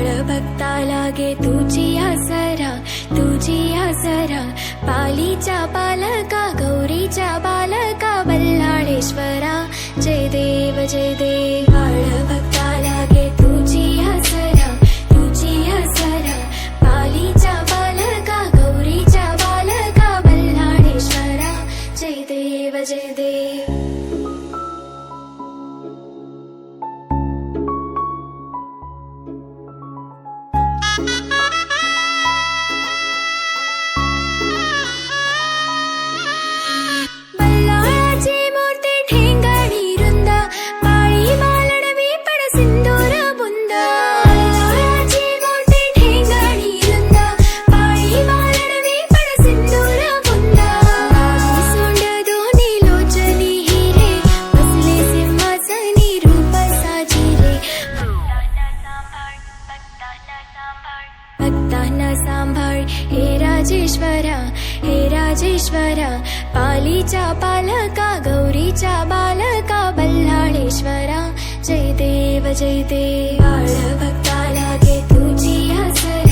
भक्ता लागे तुझी आसरा, तुझी आसरा. पालीच्या बालका, गौरीच्या बालका, बल्लाळेश्वरा. जय देव जय देव. भक्ता लागे तुझी आसरा, तुझी आसरा. पालीच्या बालका, गौरीच्या बालका, बल्लाळेश्वरा. जय देव जय देव. भक्तांना सांभाळ हे राजेश्वरा, हे राजेश्वरा. पालीच्या बालका, गौरीच्या बालका, बल्लाळेश्वरा. जय देव जय देव. भक्ता